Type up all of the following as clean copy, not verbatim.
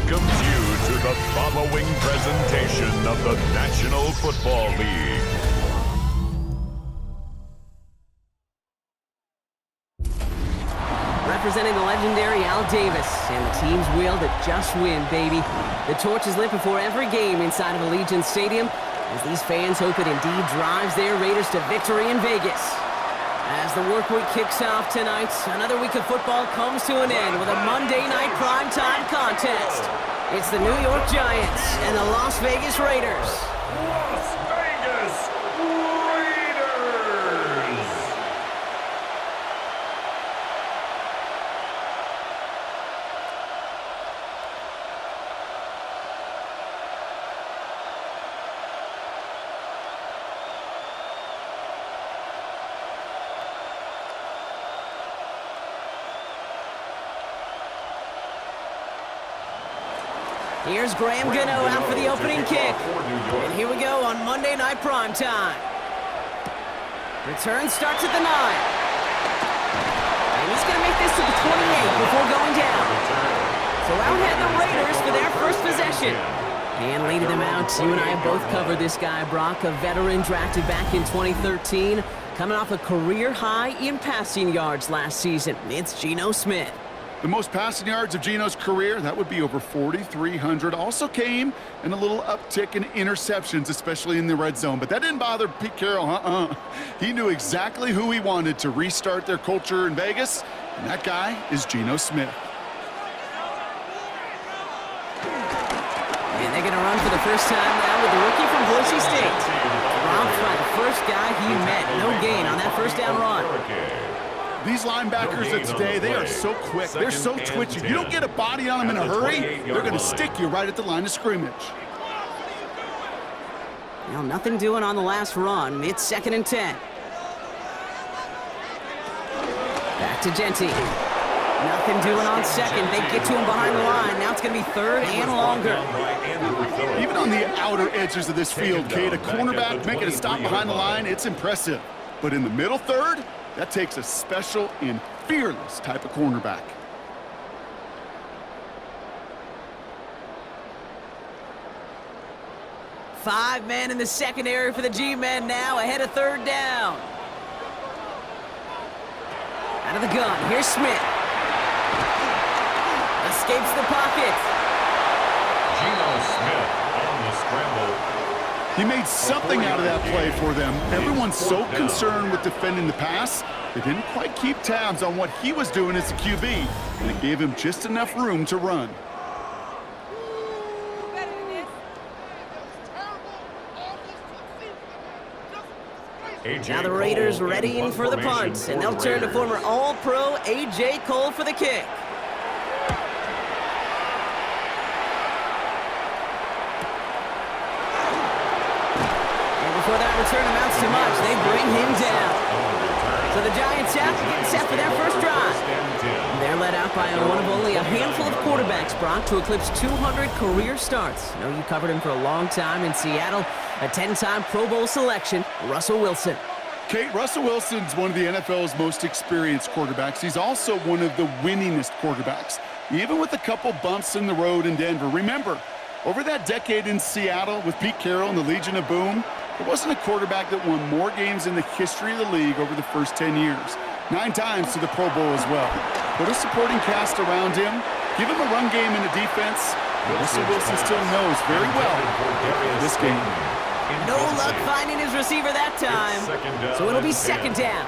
welcomes you to the following presentation of the National Football League. Representing the legendary Al Davis and the team's will to just win, baby. The torch is lit before every game inside of Allegiant Stadium as these fans hope it indeed drives their Raiders to victory in Vegas. As the work week kicks off tonight, another week of football comes to an end with a Monday night primetime contest. It's the New York Giants and the Las Vegas Raiders. Las Vegas Raiders! Here's Graham Gano out for the opening kick. And here we go on Monday Night Primetime. Return starts at the 9. And he's going to make this to the 28 before going down. So out head the Raiders for their first possession. And leading them out, you and I have both covered this guy, Brock, a veteran drafted back in 2013, coming off a career high in passing yards last season. It's Geno Smith. The most passing yards of Geno's career, that would be over 4,300. Also came in a little uptick in interceptions, especially in the red zone. But that didn't bother Pete Carroll, He knew exactly who he wanted to restart their culture in Vegas, and that guy is Geno Smith. And they're going to run for the first time now with the rookie from Boise State. Robbed by the first guy he met. No gain on that first down run. These linebackers of today, they are so quick. They're so twitchy. You don't get a body on them in a hurry, they're going to stick you right at the line of scrimmage. Well, nothing doing on the last run. It's 2nd and 10. Back to Genty. Nothing doing on second. They get to him behind the line. Now it's going to be 3rd and longer. Even on the outer edges of this field, Kate, a cornerback making a stop behind the line, it's impressive. But in the middle third, that takes a special and fearless type of cornerback. Five men in the secondary for the G-men now, ahead of 3rd down. Out of the gun, here's Smith. Escapes the pocket. Geno Smith on the scramble. He made something out of that play for them. Everyone's so concerned with defending the pass, they didn't quite keep tabs on what he was doing as a QB, and it gave him just enough room to run. Now the Raiders readying for the punt, and they'll turn to former All-Pro A.J. Cole for the kick. Before that return amounts to much, they bring him down. So the Giants have to get set for their first drive. They're led out by one of only a handful of quarterbacks, Brock, to eclipse 200 career starts. I know you covered him for a long time in Seattle, a 10-time Pro Bowl selection, Russell Wilson. Kate, Russell Wilson's one of the NFL's most experienced quarterbacks. He's also one of the winningest quarterbacks, even with a couple bumps in the road in Denver. Remember, over that decade in Seattle with Pete Carroll and the Legion of Boom, there wasn't a quarterback that won more games in the history of the league over the first 10 years. 9 times to the Pro Bowl as well. Put a supporting cast around him, give him a run game and a defense. Russell Wilson still knows very well this game. No luck finding his receiver that time, so it'll be 2nd down.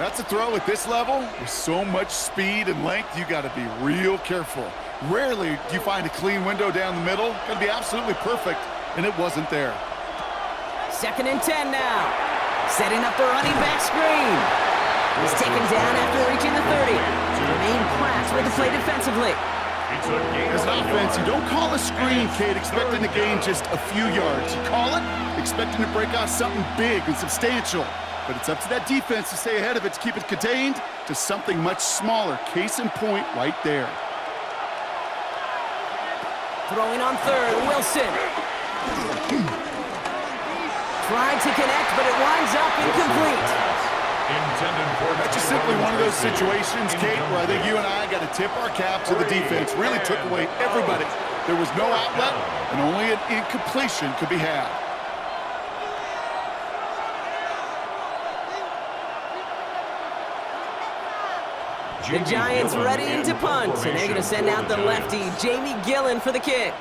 That's a throw at this level. With so much speed and length, you got to be real careful. Rarely do you find a clean window down the middle. Got to be absolutely perfect, and it wasn't there. 2nd and 10 now. Setting up the running back screen. He's taken down after reaching the 30. Jermaine Pratt with the play defensively. As an offense, you don't call a screen, Kate, expecting to gain just a few yards. You call it expecting to break out something big and substantial. But it's up to that defense to stay ahead of it, to keep it contained to something much smaller. Case in point right there. Throwing on 3rd, Wilson. Tried to connect, but it winds up incomplete. That's just simply one of those situations, Kate, where I think you and I got to tip our cap to the defense. Really took away everybody. There was no outlet, and only an incompletion could be had. The Giants ready to punt, and they're going to send out the lefty, Jamie Gillen, for the kick.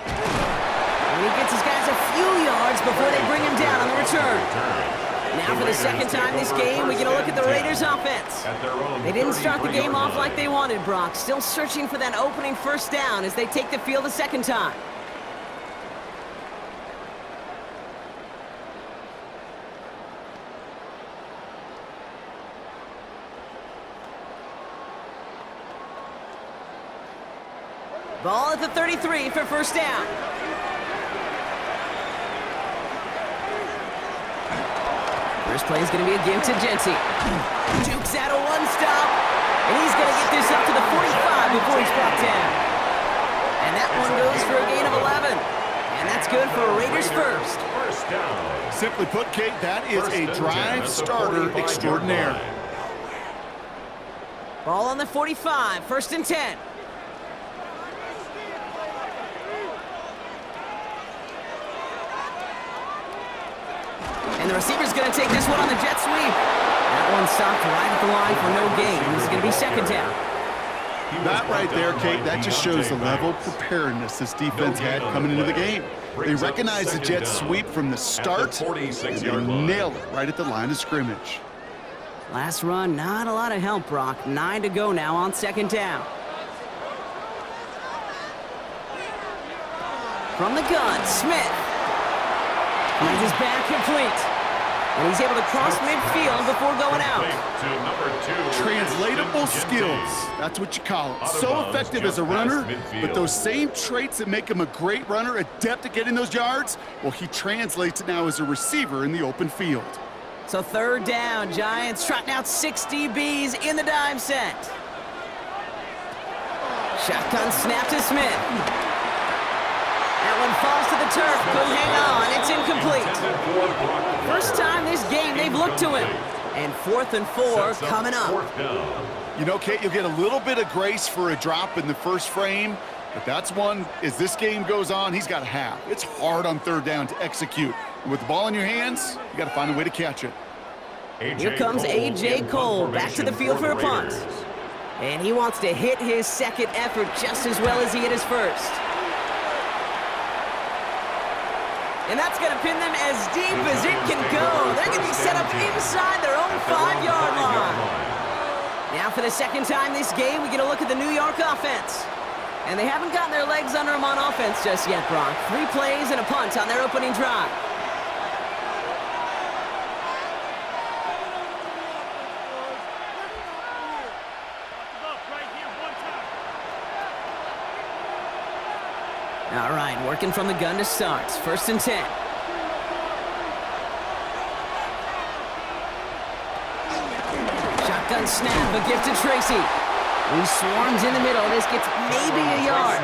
And he gets his guys a few yards before they bring him down on the return. Now for the second time this game, we get a look at the Raiders' offense. They didn't start the game off like they wanted, Brock. Still searching for that opening first down as they take the field a second time. Ball at the 33 for first down. First play is going to be a give to Jency. Dukes out a one-stop, and he's going to get this up to the 45 before he's brought down. And that one goes for a gain of 11. And that's good for Raiders first. Simply put, Kate, that is a drive starter extraordinaire. Ball on the 45, first and 10. And the receiver's going to take this one on the jet sweep. That one stopped right at the line for no gain. This is going to be second down. That right there, Kate, that just shows the level of preparedness this defense had coming into the game. They recognized the jet sweep from the start, and they nailed it right at the line of scrimmage. Last run, not a lot of help, Brock. 9 to go now on second down. From the gun, Smith. Finds his back complete. And he's able to cross midfield before going out. Translatable skills. That's what you call it. So effective as a runner, but those same traits that make him a great runner, adept at getting those yards, well, he translates it now as a receiver in the open field. So third down, Giants trotting out 6 DBs in the dime set. Shotgun snap to Smith. That one falls to the turf, couldn't hang on, it's incomplete. First time this game they've looked to him. And 4th and 4 coming up. You know, Kate, you'll get a little bit of grace for a drop in the first frame, but that's one, as this game goes on, he's got to have. It's hard on third down to execute. And with the ball in your hands, you got to find a way to catch it. Here comes A.J. Cole back to the field for a punt. And he wants to hit his second effort just as well as he hit his first. And that's going to pin them as deep as it can go. They're going to be set up inside their own 5-yard line. Now for the second time this game, we get a look at the New York offense. And they haven't gotten their legs under them on offense just yet, Brock. 3 plays and a punt on their opening drive. All right, working from the gun to start. First and 10. Shotgun snap, a gift to Tracy. He swarms in the middle. This gets maybe a yard.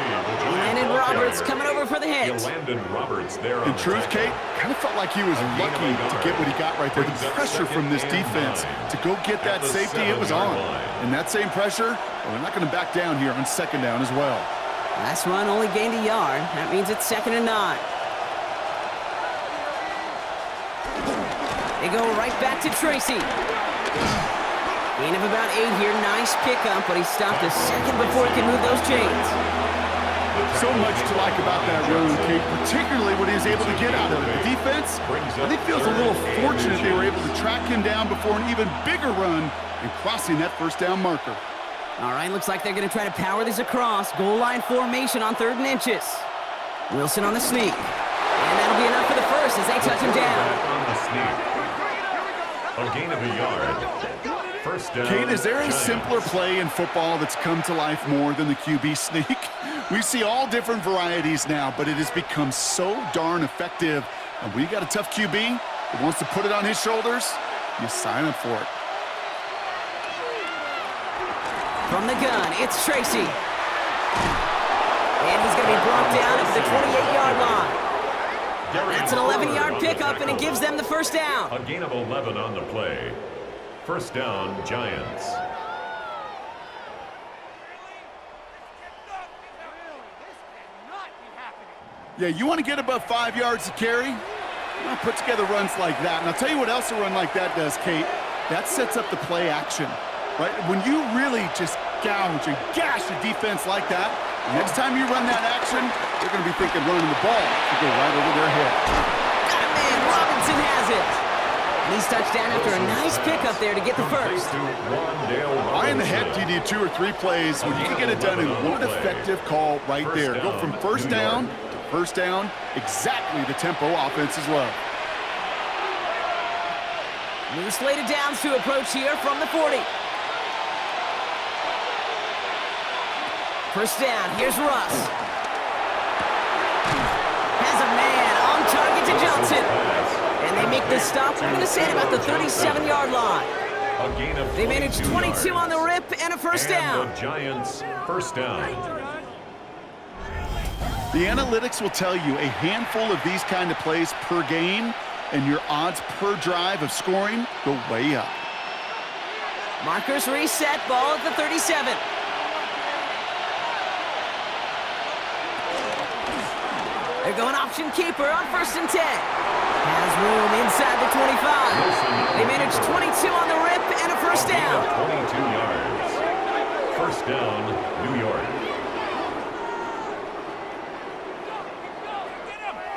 Landon Roberts coming over for the hit. In truth, Kate, kind of felt like he was lucky to get what he got right there. The pressure from this defense to go get that safety, it was on. And that same pressure, well, they're not going to back down here on second down as well. Last run only gained a yard. That means it's 2nd and 9. They go right back to Tracy. Gain of about 8 here. Nice pickup, but he stopped a second before he can move those chains. So much to like about that run, Kate, particularly what he was able to get out of it. The defense, I think, feels a little fortunate they were able to track him down before an even bigger run and crossing that first down marker. All right, looks like they're going to try to power this across. Goal line formation on 3rd and inches. Wilson on the sneak. And that'll be enough for the first as they touch him down. A gain of a yard. First down. Kate, is there a simpler play in football that's come to life more than the QB sneak? We see all different varieties now, but it has become so darn effective. And when you got a tough QB that wants to put it on his shoulders, you sign up for it. From the gun, it's Tracy. And he's going to be brought down at the 28-yard line. That's an 11-yard pickup, and it gives them the first down. A gain of 11 on the play. First down, Giants. Yeah, you want to get above 5 yards to carry? Well, put together runs like that. And I'll tell you what else a run like that does, Kate. That sets up the play action, right? When you really just gouge and gash a defense like that, next time you run that action, they're going to be thinking running the ball to go right over their head. Got it, man. Robinson has it. And he's touched down after a nice pickup there to get the first. Why in the heck do you need 2 or 3 plays when you can get it done in one effective call right there? Go from first down to first down, exactly the tempo offenses love. New slated downs to approach here from the 40. First down, here's Russ. Has a man on target to Johnson. And they make this stop, I'm going to say at about the 37-yard line. They managed 22 on the rip and a first down. The Giants, first down. The analytics will tell you a handful of these kind of plays per game, and your odds per drive of scoring go way up. Markers reset, ball at the 37. They're going option keeper on first and 10. Has room inside the 25. They managed 22 on the rip and a first down. 22 yards. First down, New York.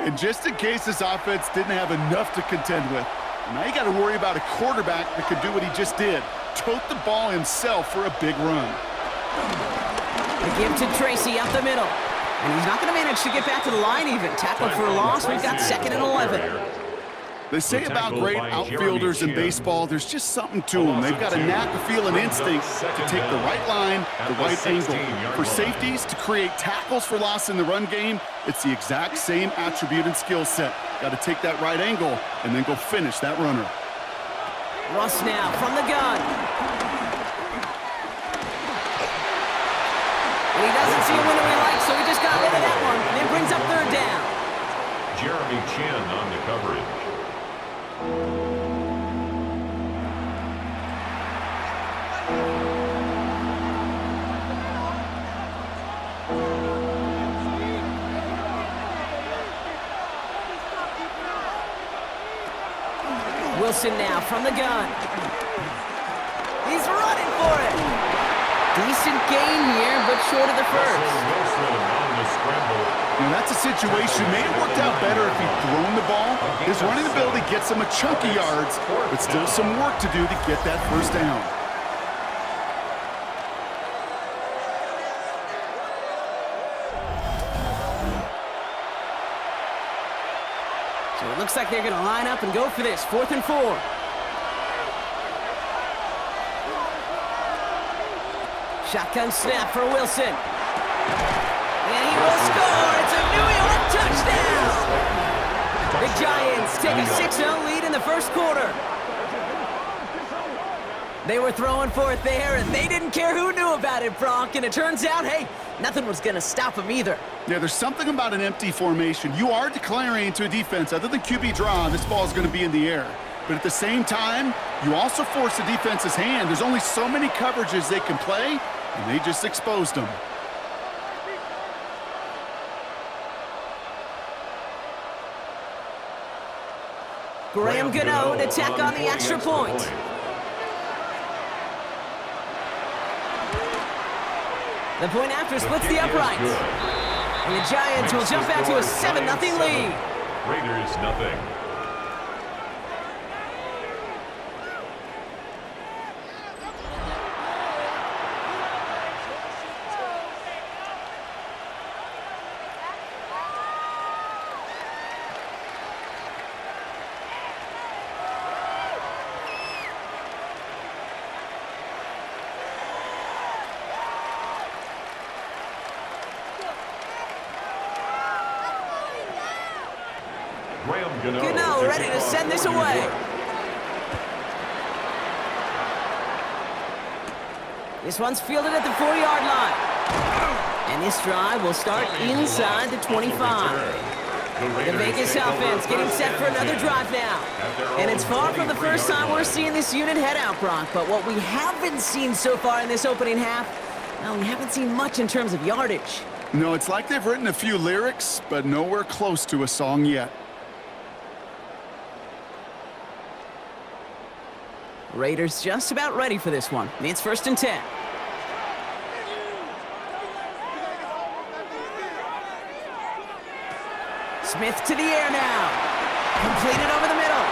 And just in case this offense didn't have enough to contend with, now you got to worry about a quarterback that could do what he just did. Tote the ball himself for a big run. They give to Tracy up the middle. And he's not going to manage to get back to the line even. Tackled for a loss. We've got second and 11. They say about great outfielders in baseball, there's just something to them. They've got a knack, a feel, and instinct to take the right line, the right angle. For safeties, to create tackles for loss in the run game, it's the exact same attribute and skill set. Got to take that right angle and then go finish that runner. Russ now from the gun. And he doesn't see a winner he likes, so he just got rid of that one. And it brings up third down. Jeremy Chin on the coverage. Wilson now from the gun. He's running for it. Decent gain here, but short of the first. Wilson on the scramble. Now that's a situation, may have worked out better if he'd thrown the ball. His running ability gets him a chunk of yards, but still some work to do to get that first down. So it looks like they're going to line up and go for this. 4th and 4. Shotgun snap for Wilson. And he will score. It's a New York touchdown. The Giants take a 6-0 lead in the first quarter. They were throwing for it there, and they didn't care who knew about it, Brock. And it turns out, hey, nothing was going to stop them either. Yeah, there's something about an empty formation. You are declaring to a defense, other than QB draw, this ball is going to be in the air. But at the same time, you also force the defense's hand. There's only so many coverages they can play, and they just exposed them. Graham Gano to tack on the extra point. The point after splits the uprights. And the Giants will jump out to a 7-0 lead. Raiders, nothing. Gano ready to send this away. This one's fielded at the 4-yard line. And this drive will start inside the 25. The Vegas offense getting set for another drive now. And it's far from the first time we're seeing this unit head out, Brock. But what we haven't seen so far in this opening half, well, we haven't seen much in terms of yardage. No, it's like they've written a few lyrics, but nowhere close to a song yet. Raiders just about ready for this one. It's 1st and 10. Smith to the air now. Completed over the middle.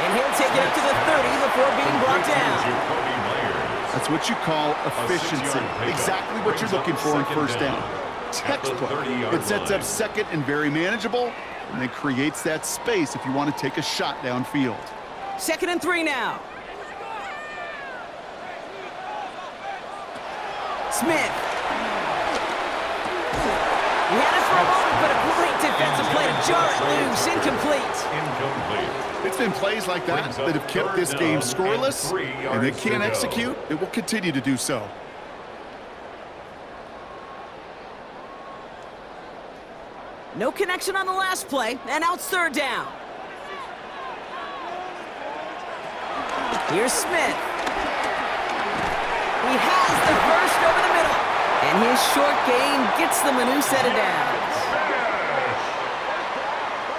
And he'll take it up to the 30 before being brought down. That's what you call efficiency. Exactly what you're looking for in first down. Textbook. It sets up second and very manageable, and then creates that space if you want to take a shot downfield. 2nd and 3 now. Smith. He had it for a moment, but a great defensive play to jar it loose. Incomplete. It's been plays like that that have kept this game scoreless, and they can't execute. It will continue to do so. No connection on the last play, and now it's 3rd down. Here's Smith. He has the first over the middle. And his short gain gets them a new set of downs.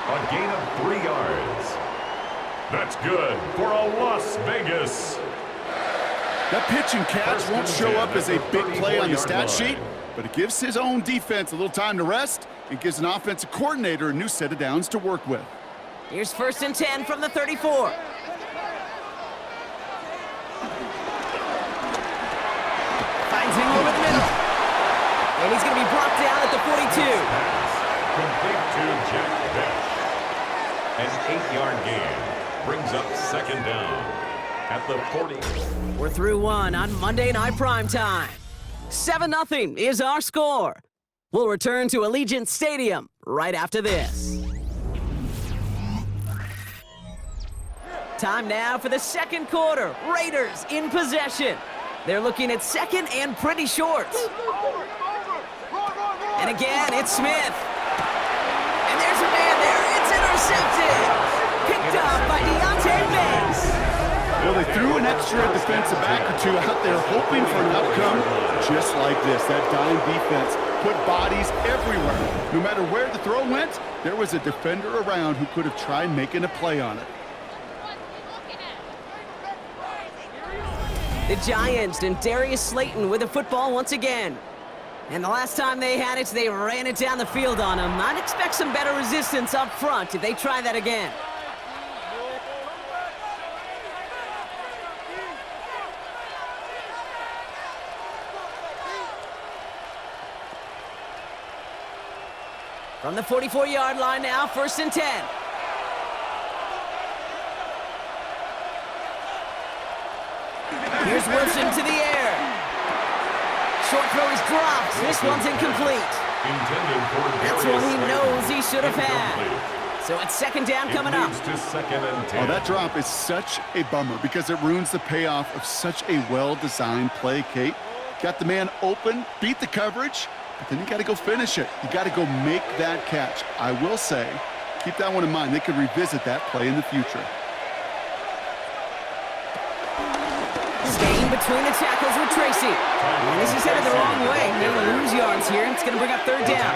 A gain of 3 yards. That's good for a Las Vegas. That pitch and catch won't show up as a big play on the stat sheet, but it gives his own defense a little time to rest and gives an offensive coordinator a new set of downs to work with. Here's 1st and 10 from the 34. Finds him over the middle. And he's going to be brought down at the 42. Complete to Jack Bech. An 8-yard gain brings up 2nd down at the 40. We're through one on Monday Night Primetime. 7-0 is our score. We'll return to Allegiant Stadium right after this. Time now for the 2nd quarter. Raiders in possession. They're looking at 2nd and pretty short. And again, it's Smith. And there's a man there. It's intercepted. Picked up by Deontay Banks. Well, they threw an extra defensive back or two out there hoping for an outcome just like this. That dime defense put bodies everywhere. No matter where the throw went, there was a defender around who could have tried making a play on it. The Giants and Darius Slayton with the football once again. And the last time they had it, they ran it down the field on him. I'd expect some better resistance up front if they try that again. From the 44-yard line now, 1st and 10. Here's Wilson to the air. Short throw is dropped. This one's incomplete. That's one he knows he should have had. So it's 2nd down coming up. Oh, that drop is such a bummer because it ruins the payoff of such a well-designed play, Kate. Got the man open, beat the coverage, but then you got to go finish it. You got to go make that catch. I will say, keep that one in mind. They could revisit that play in the future. Staying between the tackles with Tracy. And this is headed the wrong way. They're going to lose yards here. It's going to bring up 3rd down.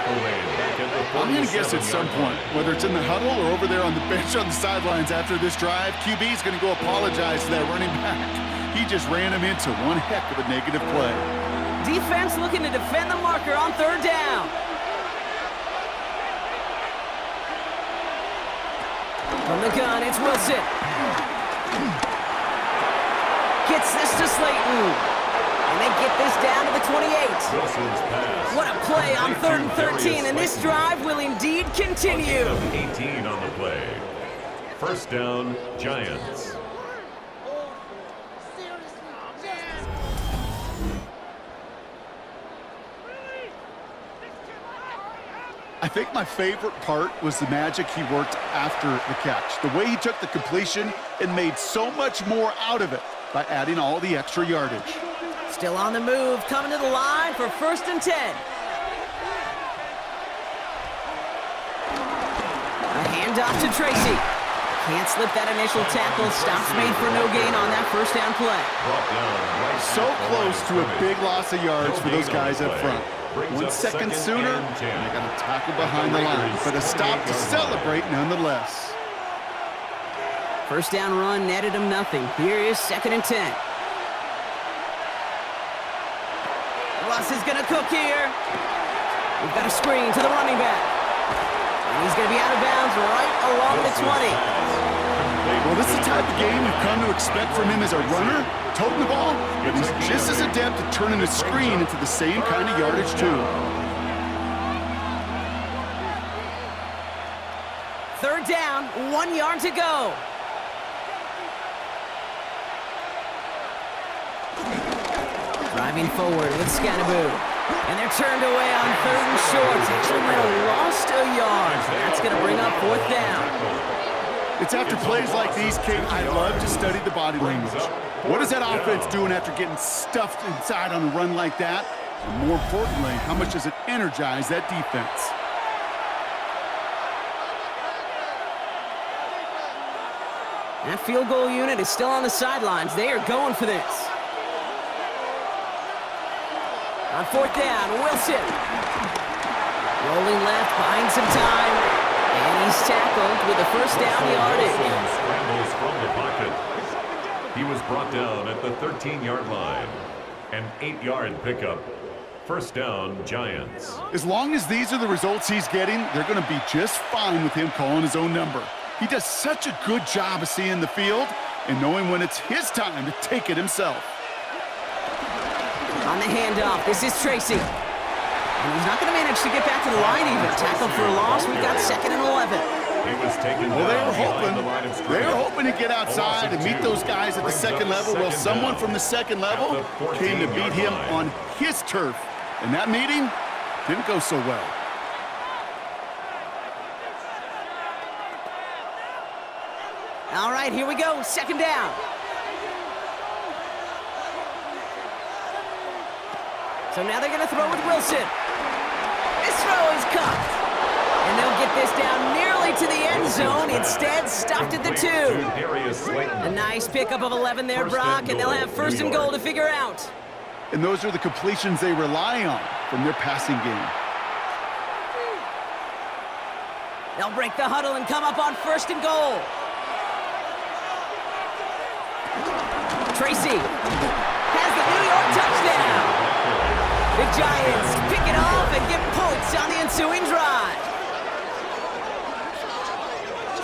I'm going to guess at some point, whether it's in the huddle or over there on the bench on the sidelines after this drive, QB is going to go apologize to that running back. He just ran him into one heck of a negative play. Defense looking to defend the marker on 3rd down. From the gun, it's Wilson. Gets this to Slayton. And they get this down to the 28. What a play on 3rd and 13, and this drive will indeed continue. 18 on the play. 1st down, Giants. I think my favorite part was the magic he worked after the catch. The way he took the completion and made so much more out of it by adding all the extra yardage. Still on the move, coming to the line for 1st and 10. A handoff to Tracy. Can't slip that initial tackle. Stops made for no gain on that 1st down play. So close to a big loss of yards for those guys up front. 1 second sooner, and they got a tackle behind the line, but a stop to celebrate nonetheless. 1st down run netted him nothing. Here is 2nd and 10. Russ is going to cook here. We've got a screen to the running back. And he's going to be out of bounds right along the 20. Well, this is the type of game you've come to expect from him as a runner, toting the ball, but he's just as adept at turning a screen into the same kind of yardage, too. 3rd down, 1 yard to go. Driving forward with Scannaboo. And they're turned away on 3rd and short. Actually might have lost a yard. That's going to bring up 4th down. It's after plays like these, Kate, I love to study the body language. What is that offense doing after getting stuffed inside on a run like that? And more importantly, how much does it energize that defense? That field goal unit is still on the sidelines. They are going for this. On 4th down, Wilson. Rolling left, buying some time. And he's tackled with the 1st down yardage. Scrambles from the pocket. He was brought down at the 13-yard line. An 8-yard pickup. 1st down, Giants. As long as these are the results he's getting, they're going to be just fine with him calling his own number. He does such a good job of seeing the field and knowing when it's his time to take it himself. On the handoff, this is Tracy. And he's not going to manage to get back to the line even. Tackled for a loss. We've got 2nd and 11. He was taken well, they were hoping to get outside and meet those guys at the 2nd level. Well, someone from the 2nd level came to beat him on his turf. And that meeting didn't go so well. All right, here we go. 2nd down. So now they're going to throw with Wilson. This throw is caught. And they'll get this down nearly to the end zone. Instead, stopped at the 2. A nice pickup of 11 there, Brock, and they'll have 1st and goal to figure out. And those are the completions they rely on from their passing game. They'll break the huddle and come up on 1st and goal. Tracy has the New York touchdown. The Giants pick it off and get points on the ensuing drive.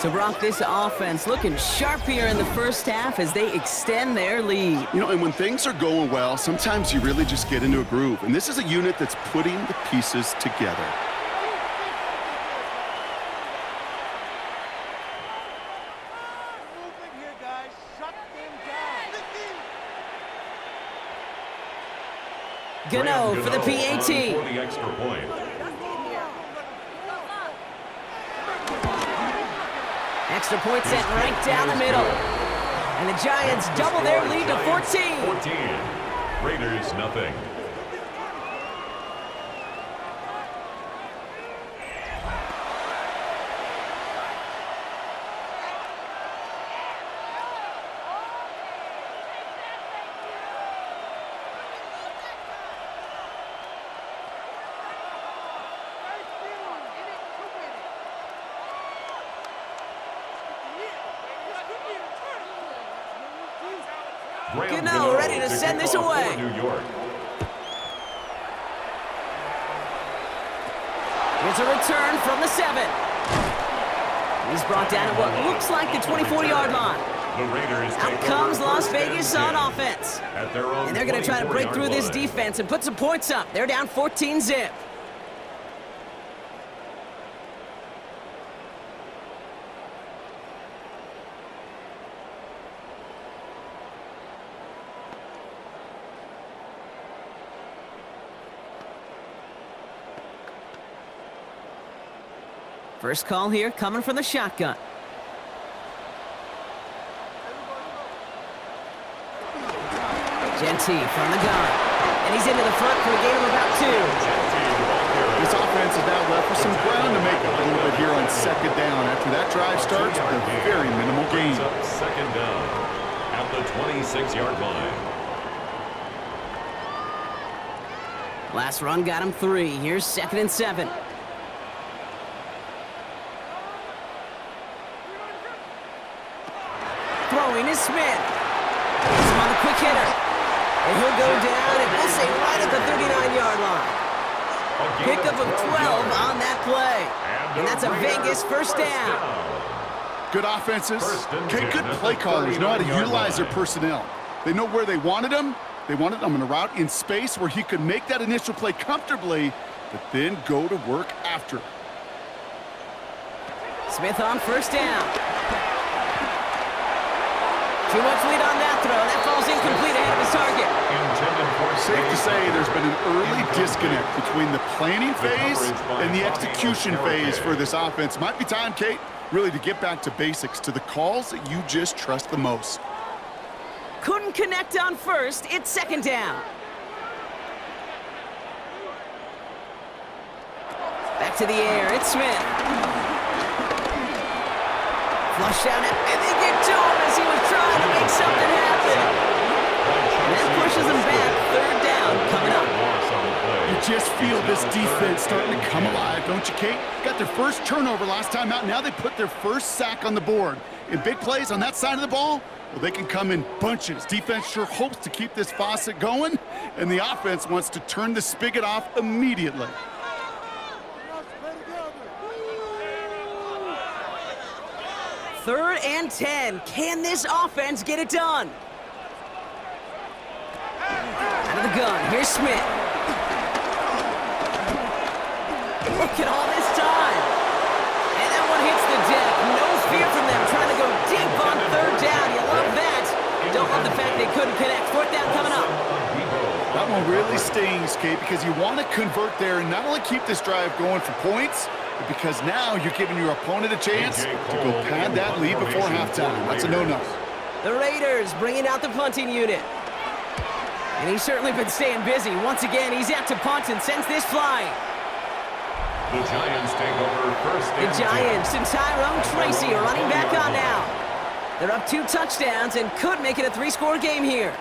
So, Brock, this offense looking sharp here in the 1st half as they extend their lead. You know, and when things are going well, sometimes you really just get into a groove. And this is a unit that's putting the pieces together. Gano for the PAT. For the extra point. Extra point sent right down the middle. And the Giants double their lead to 14. 14. Raiders, nothing. Gano ready to send this away. New York. It's a return from the 7. He's brought down at what looks like the 24-yard line. The Raiders Out comes Las Vegas on offense. At their own And they're going to try to break through this defense and put some points up. They're down 14-zip. First call here coming from the shotgun. Genty from the gun. And he's into the front for a gain of about 2. This offense is now left with some ground to make up a little bit here on second down. After that drive starts with a very minimal gain. Second down at the 26-yard line. Last run got him 3. Here's 2nd and 7. Throwing is Smith. He's on the quick hitter. And he'll go down, and we'll say right at the 39-yard line. Pickup of 12 on that play. And that's a Vegas first down. Good offenses. Okay, good play callers know how to utilize their personnel. They know where they wanted him. They wanted him on a route in space where he could make that initial play comfortably, but then go to work after. Smith on first down. Too much lead on that throw. That falls incomplete ahead of his target. Safe to say there's been an early disconnect between the planning phase and the execution phase for this offense. Might be time, Kate, really to get back to basics, to the calls that you just trust the most. Couldn't connect on first. It's second down. Back to the air. It's Smith. Flush down it, and they get to him as he was trying to make something happen. And that pushes him back. Third down coming up. You just feel this defense starting to come alive, don't you, Kate? Got their first turnover last time out. Now they put their first sack on the board. In big plays on that side of the ball, well, they can come in bunches. Defense sure hopes to keep this faucet going, and the offense wants to turn the spigot off immediately. Third and 10. Can this offense get it done? Out of the gun. Here's Smith. Look at all this time. And that one hits the deck. No fear from them trying to go deep on third down. You love that. Don't love the fact they couldn't connect. Fourth down coming up. That one really stings, Kate, because you want to convert there and not only keep this drive going for points, but because now you're giving your opponent a chance to go pad that lead before halftime. That's a no-no. The Raiders bringing out the punting unit. And he's certainly been staying busy. Once again, he's out to punt and sends this flying. The Giants take over first The Giants and Tyrone Tracy are running back on now. They're up 2 touchdowns and could make it a 3-score game here.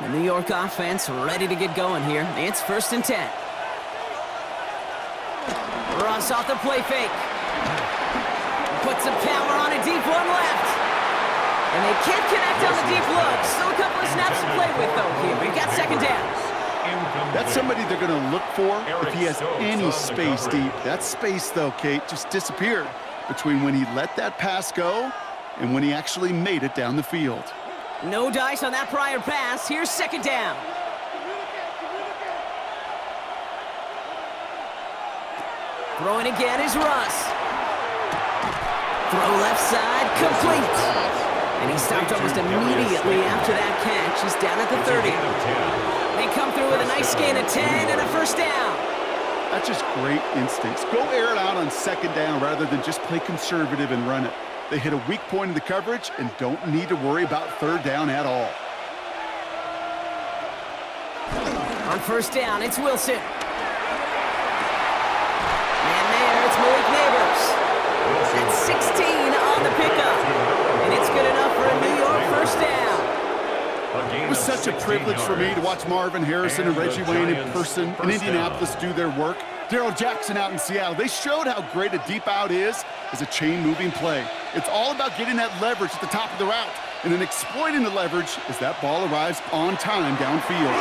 The New York offense ready to get going here. It's 1st and 10. Ross off the play fake. Puts some power on a deep one left. And they can't connect on the deep look. Still a couple of snaps to play with, though, here. We've got second down. That's somebody they're going to look for if he has any space deep. That space, though, Kate, just disappeared between when he let that pass go and when he actually made it down the field. No dice on that prior pass. Here's second down. Throwing again is Russ. Throw left side, complete. And he stopped almost immediately after that catch. He's down at the 30. They come through with a nice gain of 10 and a first down. That's just great instincts. Go air it out on second down rather than just play conservative and run it. They hit a weak point in the coverage and don't need to worry about third down at all. On first down, it's Wilson. And there, it's Malik Neighbors. That's 16 on the pickup. And it's good enough for a New York first down. It was such a privilege for me to watch Marvin Harrison and Reggie Wayne in person in Indianapolis do their work. Darryl Jackson out in Seattle. They showed how great a deep out is as a chain-moving play. It's all about getting that leverage at the top of the route and then exploiting the leverage as that ball arrives on time downfield.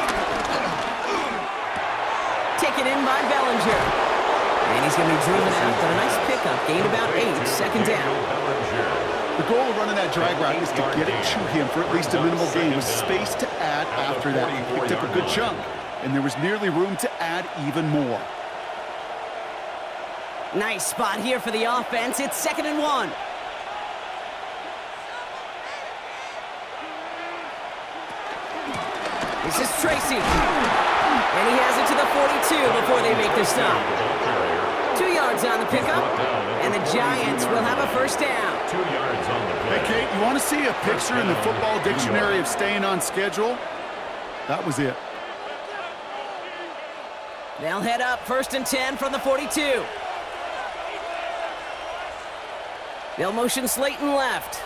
Taken in by Bellinger. And he's going to be driven out, but a nice pickup. Gained about 8, second down. The goal of running that drag route is to get it to him for at least a minimal gain with space to add after that. He picked up a good chunk, and there was nearly room to add even more. Nice spot here for the offense. It's 2nd and 1. This is Tracy. And he has it to the 42 before they make the stop. 2 yards on the pickup, and the Giants will have a first down. 2 yards on the play. Hey, Kate, you want to see a picture in the football dictionary of staying on schedule? That was it. They'll head up 1st and 10 from the 42. They'll motion Slayton left.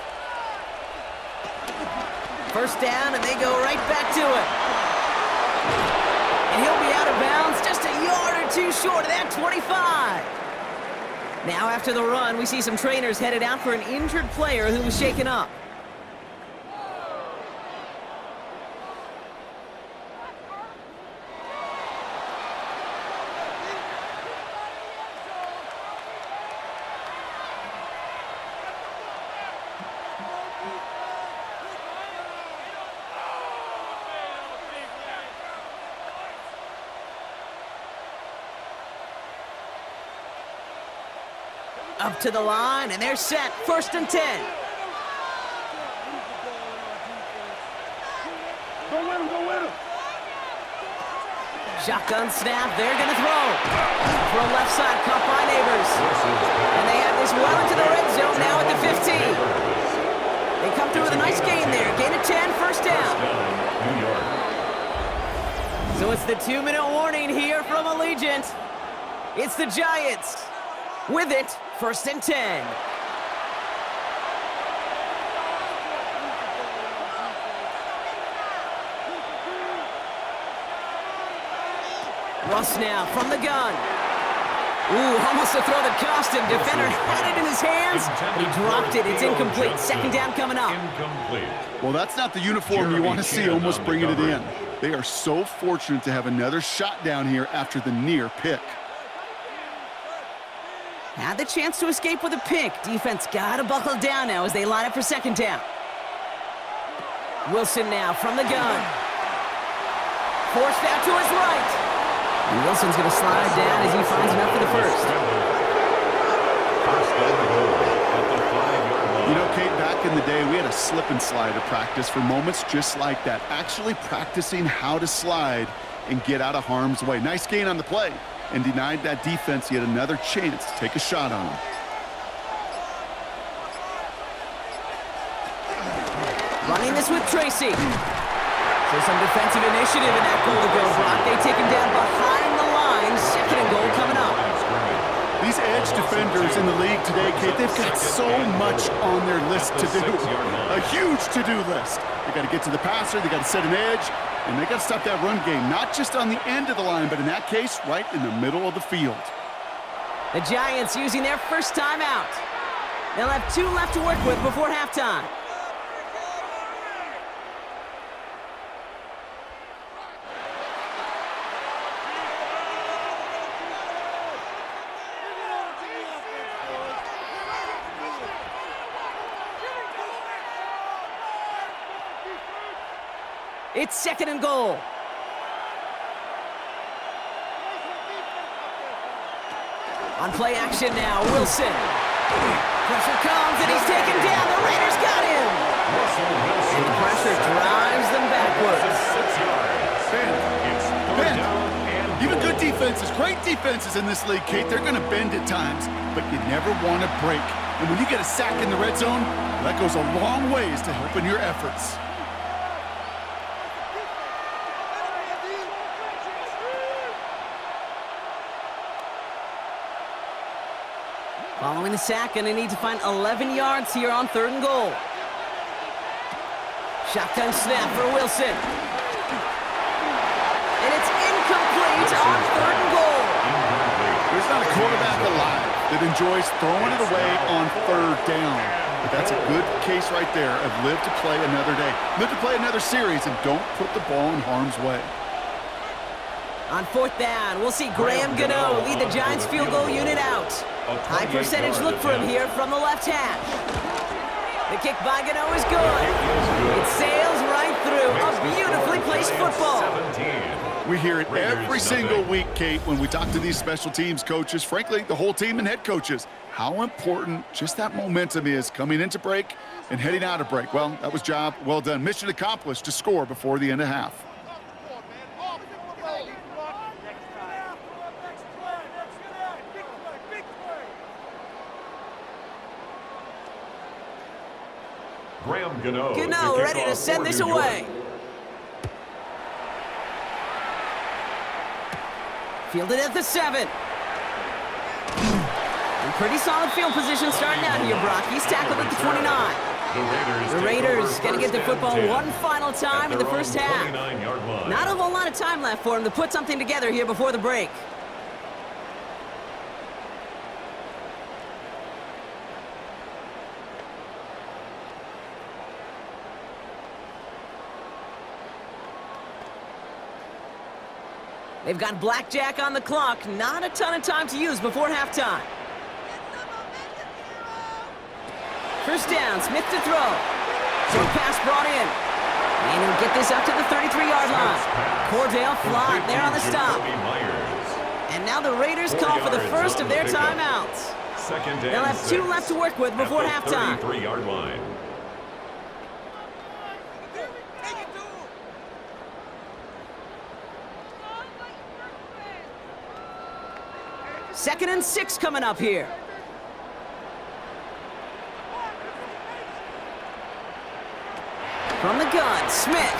First down, and they go right back to it. And he'll be out of bounds just a yard or two short of that 25. Now after the run, we see some trainers headed out for an injured player who was shaken up. Up to the line, and they're set. 1st and 10. Go with him, go with him. Shotgun snap, they're gonna throw. Throw left side, caught by Neighbors. And they have this well into the red zone now at the 15. They come through with a nice gain there. Gain of 10, first down. New York. So it's the 2-minute warning here from Allegiant. It's the Giants. With it, 1st and 10. Russ now from the gun. Ooh, almost a throw that cost him. Defender had it in his hands, but he dropped it. It's incomplete. 2nd down coming up. Incomplete. Well, that's not the uniform you want to see almost bringing it in. They are so fortunate to have another shot down here after the near pick. Had the chance to escape with a pick. Defense got to buckle down now as they line up for 2nd down. Wilson now from the gun. Forced out to his right. And Wilson's going to slide down as he finds enough for the first. First and goal at the 5-yard line. You know, Kate, back in the day, we had a slip and slide at practice for moments just like that. Actually practicing how to slide and get out of harm's way. Nice gain on the play, and denied that defense yet another chance to take a shot on him. Running this with Tracy. So some defensive initiative in that goal to go block. They take him down behind the line. 2nd and goal coming up. These edge defenders in the league today, Kate, they've got so much on their list to do. A huge to-do list. They got to get to the passer, they got to set an edge, and they got to stop that run game, not just on the end of the line, but in that case, right in the middle of the field. The Giants using their first timeout. They'll have 2 left to work with before halftime. It's 2nd and goal. On play action now, Wilson. Pressure comes and he's taken down. The Raiders got him. And the pressure drives them backwards. 6 yards. Even good defenses, great defenses in this league, Kate, they're going to bend at times, but you never want to break. And when you get a sack in the red zone, that goes a long ways to helping your efforts. Following the sack, and they need to find 11 yards here on 3rd and goal. Shotgun snap for Wilson. And it's incomplete on 3rd and goal. There's not a quarterback alive that enjoys throwing it away on 3rd down. But that's a good case right there of live to play another day. Live to play another series and don't put the ball in harm's way. On 4th down, we'll see Graham Gano lead the Giants field goal unit out. High percentage look for him here from the left hash. The kick by Gano is good. It sails right through. A beautifully placed football. We hear it every single week, Kate, when we talk to these special teams coaches, frankly, the whole team and head coaches, how important just that momentum is coming into break and heading out of break. Well, that was job well done. Mission accomplished to score before the end of half. Graham Gano. Gano ready to send this away. Fielded at the 7. And pretty solid field position starting out here, Brock. He's tackled at the 29. The Raiders going to get the football one final time in the first half. Not a whole lot of time left for him to put something together here before the break. They've got blackjack on the clock. Not a ton of time to use before halftime. First down, Smith to throw. Short pass brought in. And he'll get this up to the 33-yard line. Cordell Flott there on the stop. And now the Raiders call for the first of their timeouts. They'll have 2 left to work with before halftime. 33-yard line. Second and 6 coming up here. From the gun, Smith.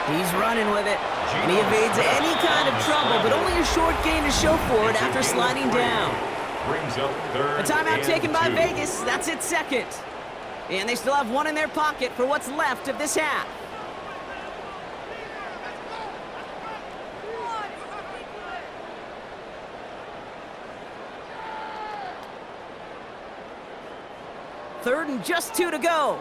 He's running with it. And he evades any kind of trouble, but only a short gain to show for it after sliding down. A timeout taken by Vegas. That's its second. And they still have 1 in their pocket for what's left of this half. Third and just 2 to go.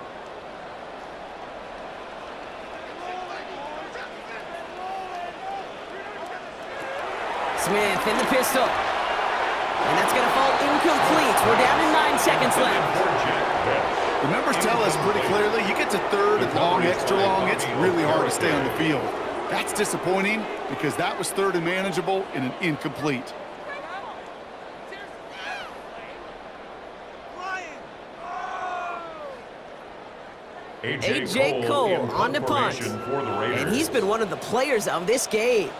Smith in the pistol. And that's going to fall incomplete. We're down to 9 seconds left. The numbers tell us pretty clearly, you get to third and long, extra long, it's really hard to stay on the field. That's disappointing because that was third and manageable in an incomplete. A.J. Cole on the punt. And he's been one of the players of this game.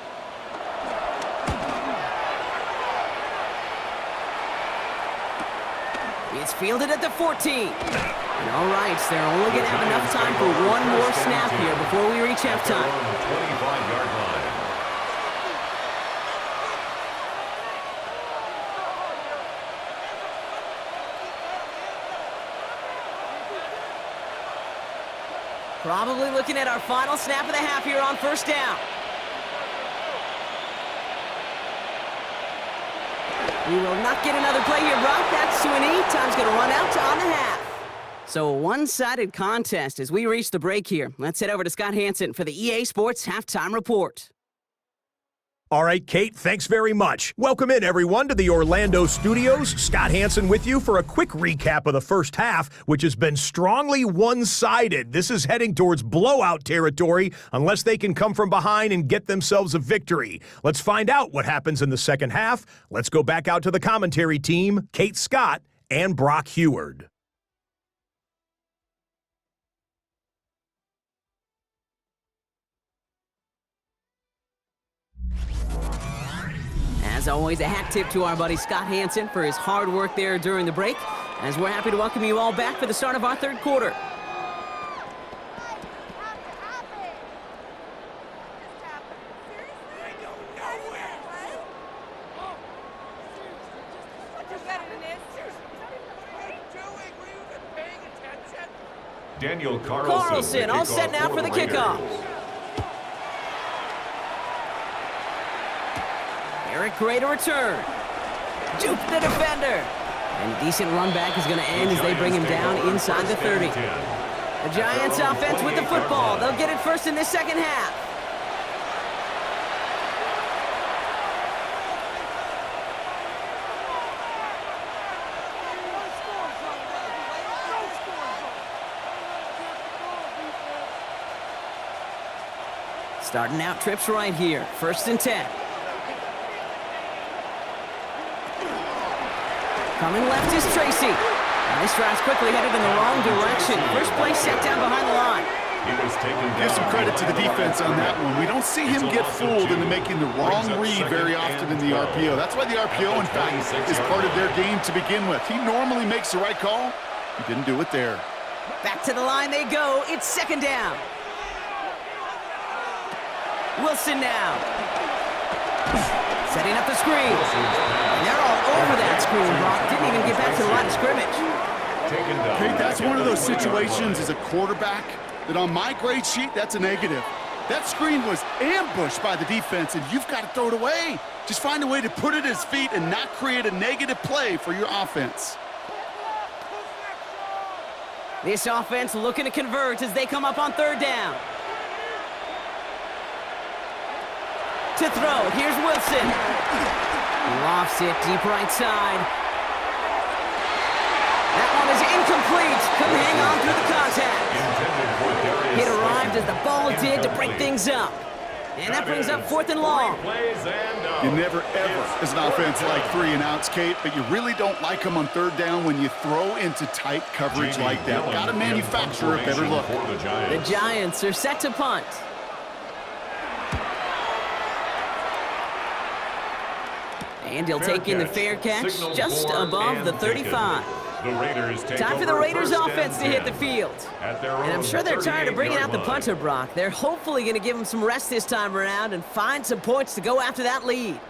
It's fielded at the 14. And all right, they're only going to have enough time for 1 more snap here before we reach halftime. 25-yard line. Probably looking at our final snap of the half here on first down. We will not get another play here, Brock. That's to an E. Time's going to run out on the half. So a one-sided contest as we reach the break here. Let's head over to Scott Hansen for the EA Sports Halftime Report. All right, Kate, thanks very much. Welcome in, everyone, to the Orlando studios. Scott Hansen with you for a quick recap of the first half, which has been strongly one-sided. This is heading towards blowout territory unless they can come from behind and get themselves a victory. Let's find out what happens in the second half. Let's go back out to the commentary team, Kate Scott and Brock Heward. As always, a hat tip to our buddy Scott Hansen for his hard work there during the break, as we're happy to welcome you all back for the start of our third quarter. Daniel Carlson all set now for the kickoff. Eric Gray to return. Juke the defender. And a decent run back is going to end as they bring him down inside the 30. The Giants offense with the football. They'll get it first in this second half. Starting out trips right here. First and 10. Coming left is Tracy. And this drive's quickly headed in the wrong direction. First play set down behind the line. Give some credit to the defense on that one. We don't see him get fooled into making the wrong read very often in the RPO. That's why the RPO, in fact, is part of their game to begin with. He normally makes the right call. He didn't do it there. Back to the line they go. It's second down. Wilson now. Setting up the screen. And they're all over that screen, Brock. Didn't even get back to the line of scrimmage. Kate, that's one of those situations as a quarterback that on my grade sheet, that's a negative. That screen was ambushed by the defense, and you've got to throw it away. Just find a way to put it at his feet and not create a negative play for your offense. This offense looking to convert as they come up on third down. To throw, here's Wilson. Lofts it deep right side. That one is incomplete. Couldn't hang on through the contact. It arrived as the ball did to break things up. And that brings up 4th and long. You never, ever, as an offense, like 3 and outs, Kate, but you really don't like them on third down when you throw into tight coverage like that. Got to manufacture a better look. The Giants are set to punt. And he'll take in the fair catch just above the 35. Time for the Raiders offense to hit the field. And I'm sure they're tired of bringing out the punter, Brock. They're hopefully going to give him some rest this time around and find some points to go after that lead.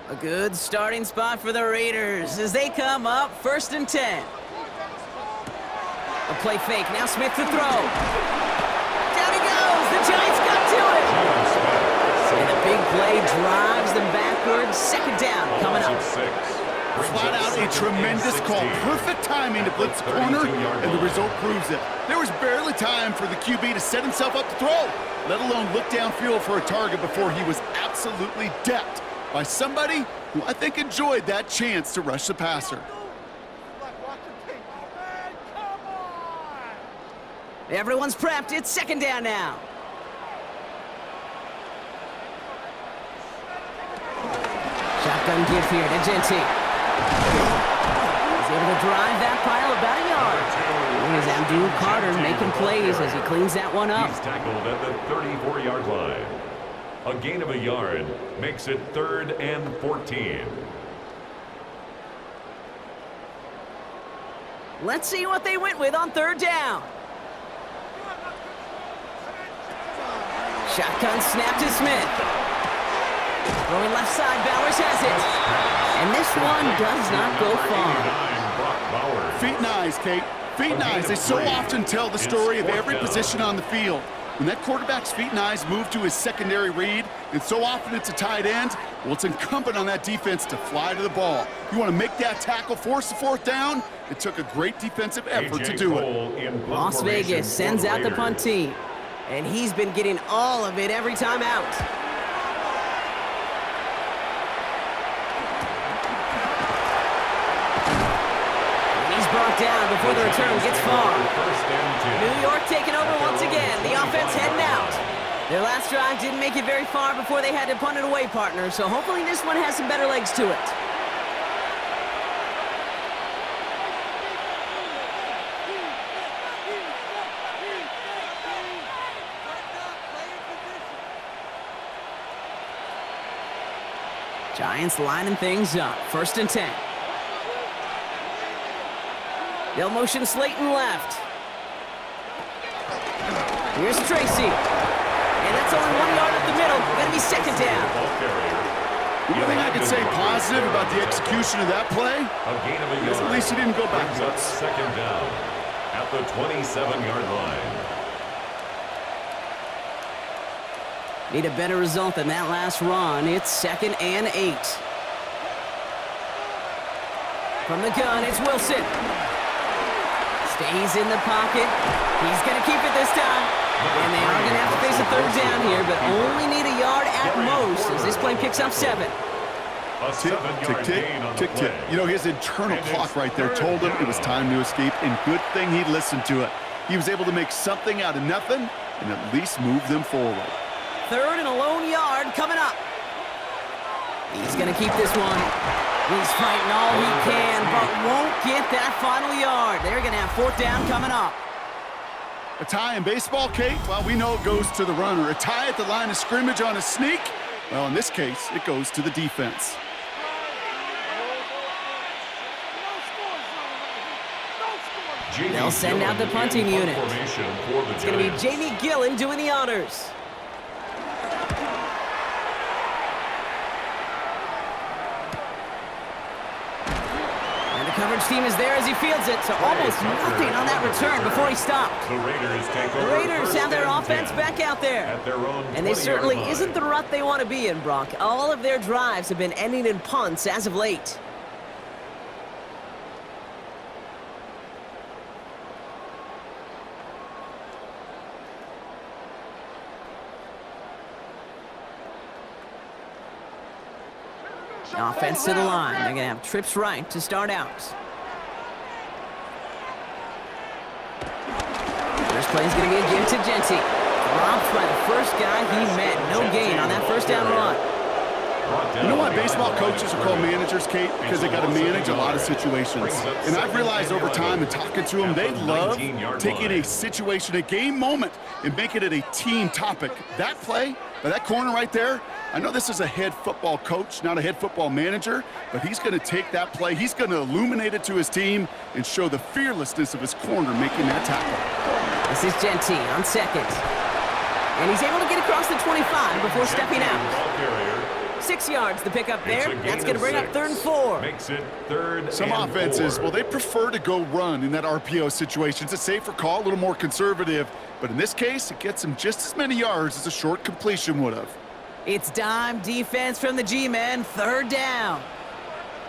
A good starting spot for the Raiders as they come up 1st and 10. A play fake, now Smith to throw. Down he goes, the Giants got to it. And the big play drives them backwards. 2nd down coming up. Flat out a tremendous call. Perfect timing to blitz the corner, and the result proves it. There was barely time for the QB to set himself up to throw, let alone look downfield for a target before he was absolutely decked by somebody who I think enjoyed that chance to rush the passer. Everyone's prepped. It's 2nd down now. Shotgun give here to Genty. He's able to drive that pile about a yard. Here's Abdul Carter making plays as he cleans that one up. He's tackled at the 34-yard line. A gain of a yard makes it 3rd and 14. Let's see what they went with on 3rd down. Shotgun snap to Smith. Throwing left side, Bowers has it. And this one does not go far. Feet and eyes, Kate. Feet and eyes. They so often tell the story of every position on the field. When that quarterback's feet and eyes move to his secondary read, and so often it's a tight end, well, it's incumbent on that defense to fly to the ball. You want to make that tackle, force the 4th down? It took a great defensive effort to do it. Las Vegas sends out the punt team, and he's been getting all of it every time out. Brought down before the return gets far. New York taking over once again. The offense heading out. Their last drive didn't make it very far before they had to punt it away, partner, so hopefully this one has some better legs to it. Giants lining things up. 1st and 10. They'll motion Slayton left. Here's Tracy. And that's only 1 yard up the middle. Gonna be 2nd down. One thing I can say positive about the execution of that play is at least he didn't go backwards. 2nd down at the 27-yard line. Need a better result than that last run. It's 2nd and 8. From the gun, it's Wilson. Stays in the pocket. He's going to keep it this time. And they are going to have to face a 3rd down here, but only need a yard at most as this play picks up 7. Tick, tick, tick, tick, tick. You know, his internal clock right there told him it was time to escape, and good thing he listened to it. He was able to make something out of nothing and at least move them forward. 3rd and a lone yard coming up. He's going to keep this one. He's fighting all he can, but won't get that final yard. They're going to have 4th down coming up. A tie in baseball, Kate? Well, we know it goes to the runner. A tie at the line of scrimmage on a sneak? Well, in this case, it goes to the defense. They'll send out the punting unit. It's going to be Jamie Gillen doing the honors. And the coverage team is there as he fields it, so almost nothing on that return before he stopped. The Raiders have their offense back out there. And they certainly isn't the rut they want to be in, Brock. All of their drives have been ending in punts as of late. Offense to the line. They're going to have trips right to start out. First play is going to be a give to Genty. Dropped by the first guy he met. No gain on that first down run. You know why baseball coaches are called managers, Kate? Because they got to manage a lot of situations. And I've realized over time in talking to them, they love taking a situation, a game moment, and making it a team topic. That play by that corner right there, I know this is a head football coach, not a head football manager, but he's going to take that play, he's going to illuminate it to his team and show the fearlessness of his corner making that tackle. This is Genty on second. And he's able to get across the 25 before stepping out. 6 yards the pickup there. That's going to bring up 3rd and 4. Makes it 3rd Some and offenses, 4. well, they prefer to go run in that RPO situation. It's a safer call, a little more conservative. But in this case, it gets him just as many yards as a short completion would have. It's dime defense from the G-men. 3rd down.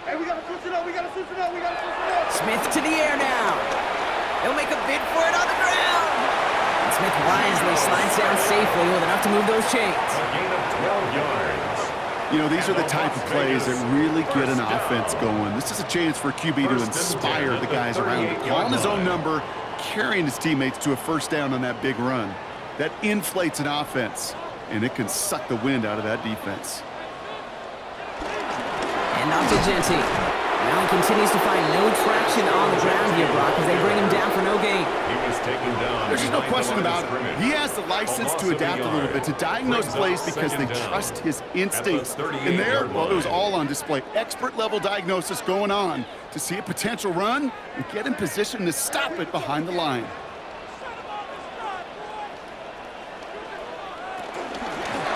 Hey, we got to switch it up. We got to switch it up. We got to switch it up. Smith to the air now. He'll make a bid for it on the ground. And Smith wisely slides down safely with enough to move those chains. A gain of 12 yards. You know, these are the type of plays that really get an offense going. This is a chance for a QB to inspire the guys around him. Calling his own number, carrying his teammates to a 1st down on that big run. That inflates an offense, and it can suck the wind out of that defense. And off to Genty. Now he continues to find no traction on the ground here, Brock, as they bring him down for no gain. He was taken down. There's just no question about it. He has the license to adapt a little bit, to diagnose plays because they trust his instincts. And there, well, it was all on display. Expert-level diagnosis going on to see a potential run and get in position to stop it behind the line.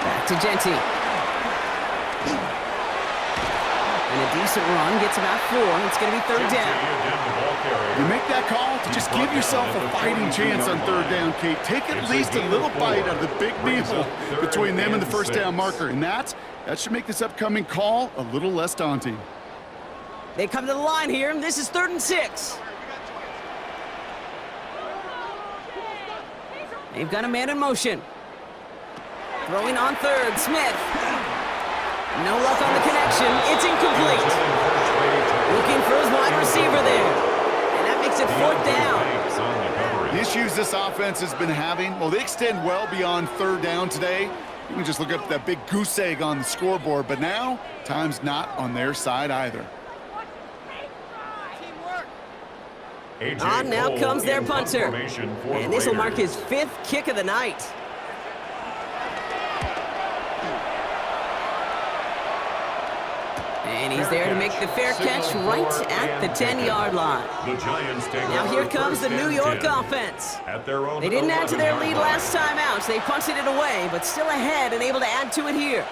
Back to Genty. And a decent run gets about 4. It's going to be 3rd down. You make that call to just give yourself a fighting chance on 3rd down, Kate. Take at least a little bite of the big deal between them and the 1st down marker. And that should make this upcoming call a little less daunting. They come to the line here. This is 3rd and 6. They've got a man in motion. Throwing on 3rd, Smith. No luck on the connection. It's incomplete. Looking for his wide receiver there. And that makes it 4th down. The issues this offense has been having, well, they extend well beyond 3rd down today. You can just look up that big goose egg on the scoreboard. But now, time's not on their side either. On now comes their punter. And this will mark his 5th kick of the night. And he's there to make the fair catch right at the 10-yard line. Now here comes the New York offense. They didn't add to their lead last time out. They punted it away, but still ahead and able to add to it here.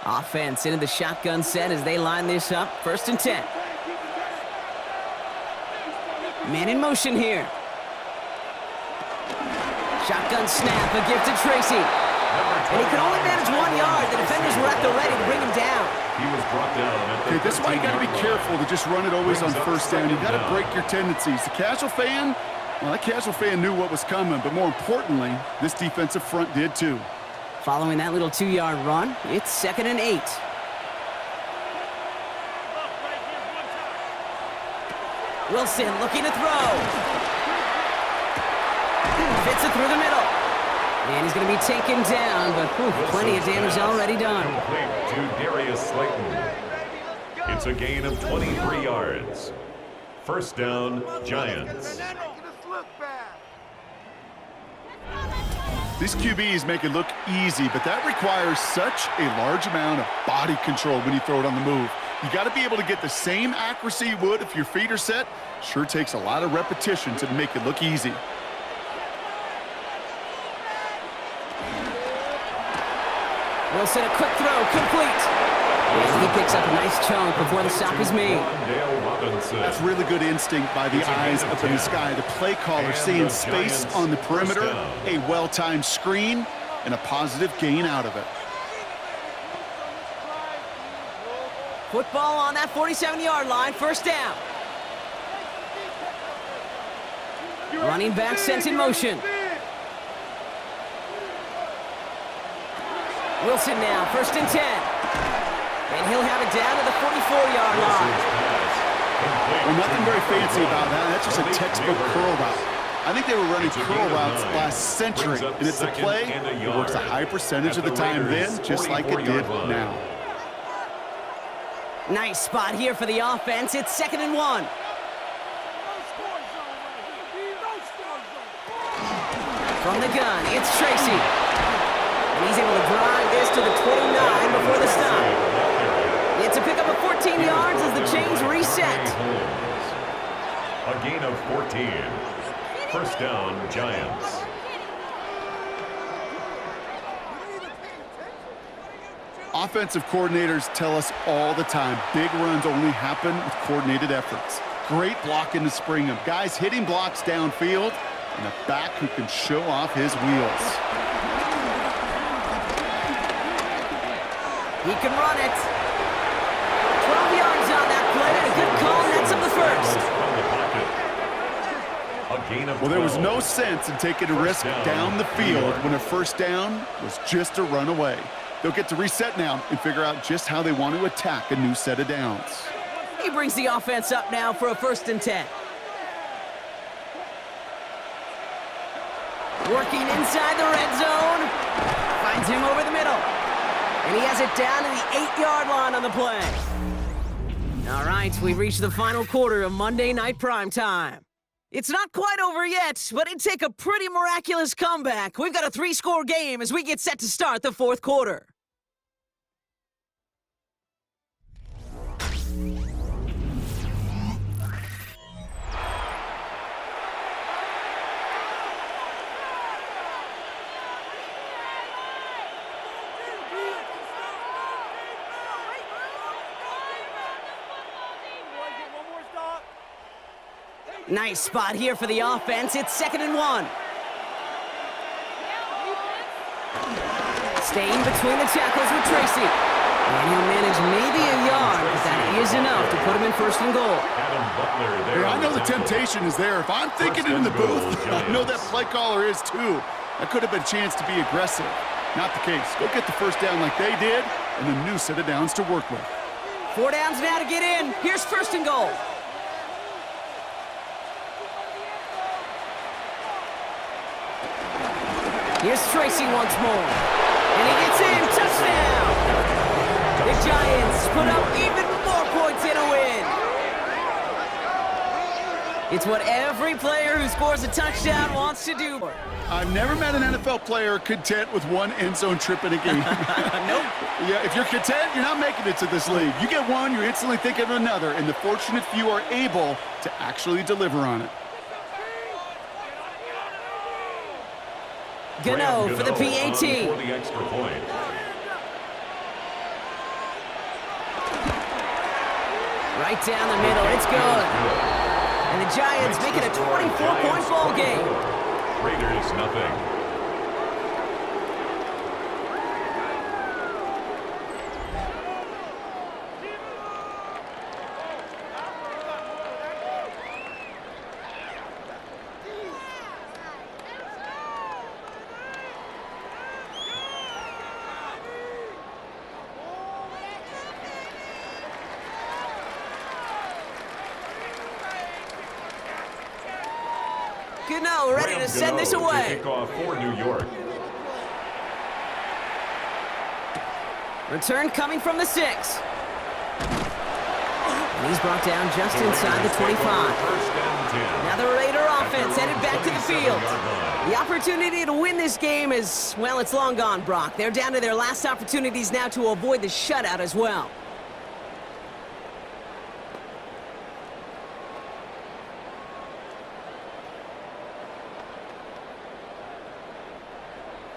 Offense into the shotgun set as they line this up. 1st and 10. Man in motion here. Shotgun snap, a gift to Tracy. And he could only manage 1 yard. The defenders were at the ready to bring him down. He was brought down. Okay, this is why you got to be careful to just run it always on 1st down. You got to break your tendencies. The casual fan, well, that casual fan knew what was coming, but more importantly, this defensive front did too. Following that little 2-yard run, it's 2nd and 8. Wilson looking to throw. Fits it through the middle. And he's going to be taken down, but plenty of damage already done. Complete to Darius Slayton. It's a gain of 23 yards. First down, Giants. These QBs make it look easy, but that requires such a large amount of body control when you throw it on the move. You got to be able to get the same accuracy you would if your feet are set. Sure takes a lot of repetition to make it look easy. Wilson, a quick throw, complete. And he picks up a nice chunk before the stop is made. That's really good instinct by the eyes up in the sky. The play caller seeing space on the perimeter, a well-timed screen, and a positive gain out of it. Football on that 47-yard line, first down. Running back sent in motion. Wilson now, first and 10. And he'll have it down to the 44-yard line. Well, nothing very fancy about that. That's just a textbook curl route. I think they were running curl routes last century, and it's a play that works a high percentage of the time then, just like it did now. Nice spot here for the offense. It's 2nd and 1. From the gun, it's Tracy. And he's able to drive this to the 29 before the stop. It's a pickup of 14 yards as the chains reset. A gain of 14. First down, Giants. Offensive coordinators tell us all the time, big runs only happen with coordinated efforts. Great blocking to spring them. Guys hitting blocks downfield, and a back who can show off his wheels. He can run it. 12 yards on that play, and a good call, and that's up the first. Well, there was no sense in taking a risk down the field when a first down was just a run away. They'll get to reset now and figure out just how they want to attack a new set of downs. He brings the offense up now for a 1st and 10. Working inside the red zone. Finds him over the middle. And he has it down to the 8-yard line on the play. All right, we've reached the final quarter of Monday Night Primetime. It's not quite over yet, but it'd take a pretty miraculous comeback. We've got a 3-score game as we get set to start the 4th quarter. Nice spot here for the offense. It's 2nd and 1. Staying between the tackles with Tracy. And he'll manage maybe a yard, but that is enough to put him in 1st and goal. Hey, I know the temptation is there. If I'm thinking it in the booth, I know that play caller is too. That could have been a chance to be aggressive. Not the case. Go get the first down like they did, and a new set of downs to work with. 4 downs now to get in. Here's 1st and goal. Here's Tracy once more. And he gets in. Touchdown! The Giants put up even more points in a win. It's what every player who scores a touchdown wants to do. I've never met an NFL player content with one end zone trip in a game. Nope. Yeah, if you're content, you're not making it to this league. You get one, you're instantly thinking of another, and the fortunate few are able to actually deliver on it. Gano for the PAT. For the extra point. Right down the middle, it's good. And the Giants make it a 24-point ball game. Raiders, nothing. Gano ready to send this away. Kick off for New York. Return coming from the 6. And he's brought down just inside the 25. Now the Raider offense headed back to the field. The opportunity to win this game is, well, it's long gone, Brock. They're down to their last opportunities now to avoid the shutout as well.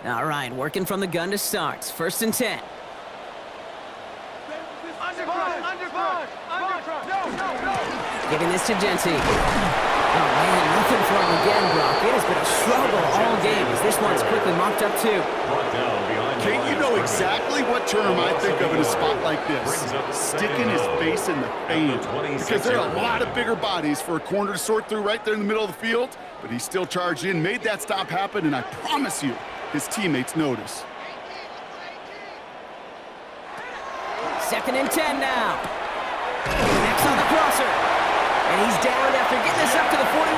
All right, working from the gun to start. 1st and 10. Giving this to Genty. Oh, man, nothing for him again, Brock. It has been a struggle all game as this one's quickly marked up, too. Kate, you know exactly what term I think of in a spot like this. Sticking his face in the fan. Because there are a lot of bigger bodies for a corner to sort through right there in the middle of the field. But he still charged in, made that stop happen, and I promise you, his teammates notice. 2nd and 10 now. Next on the crosser. And he's down after getting this up to the 41.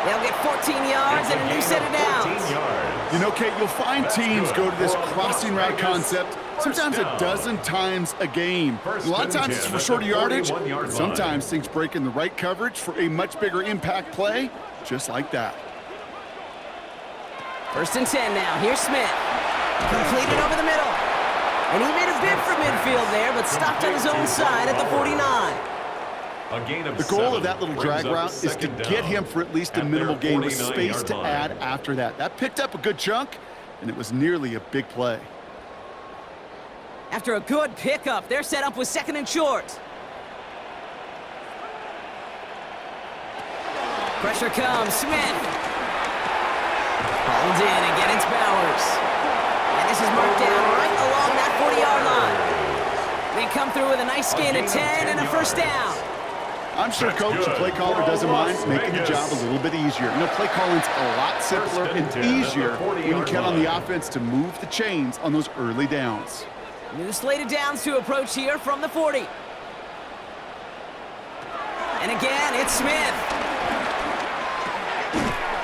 They'll get 14 yards and a new set of downs. You know, Kate, you'll find teams go to this crossing route concept sometimes a dozen times a game. A lot of times it's for shorter yardage, but sometimes things break in the right coverage for a much bigger impact play, just like that. 1st and 10 now. Here's Smith. Completed over the middle. And he made a bid for midfield there, but stopped on his own side at the 49. The goal of that little drag route is to get him for at least a minimal gain with space to add after that. That picked up a good chunk, and it was nearly a big play. After a good pickup, they're set up with 2nd and short. Pressure comes. Smith. Hauled in. Again, it's Bowers. And this is marked down right along that 40-yard line. They come through with a nice gain of 10 and a 1st down. I'm sure Coach, the play caller, doesn't mind making the job a little bit easier. You know, play calling's a lot simpler and easier when you count on the offense to move the chains on those early downs. New slated downs to approach here from the 40. And again, it's Smith.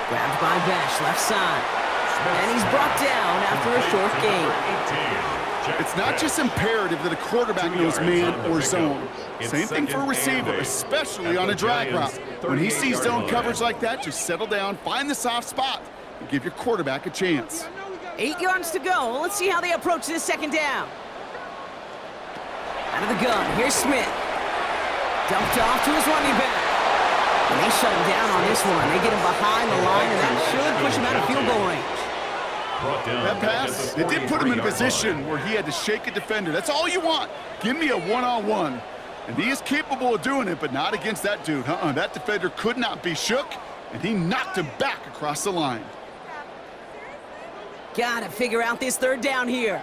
Grabbed by Besh, left side. And he's brought down after a short gain. It's not just imperative that a quarterback knows man or zone. Same thing for a receiver, especially on a drag route. When he sees zone coverage like that, just settle down, find the soft spot, and give your quarterback a chance. 8 yards to go. Let's see how they approach this 2nd down. Out of the gun, here's Smith. Dumped off to his running back. And they shut him down on this one. They get him behind the line, and that should push him out of field goal range. That pass, it did put him in a position where he had to shake a defender. That's all you want. Give me a one-on-one. And he is capable of doing it, but not against that dude. That defender could not be shook, and he knocked him back across the line. Gotta figure out this 3rd down here.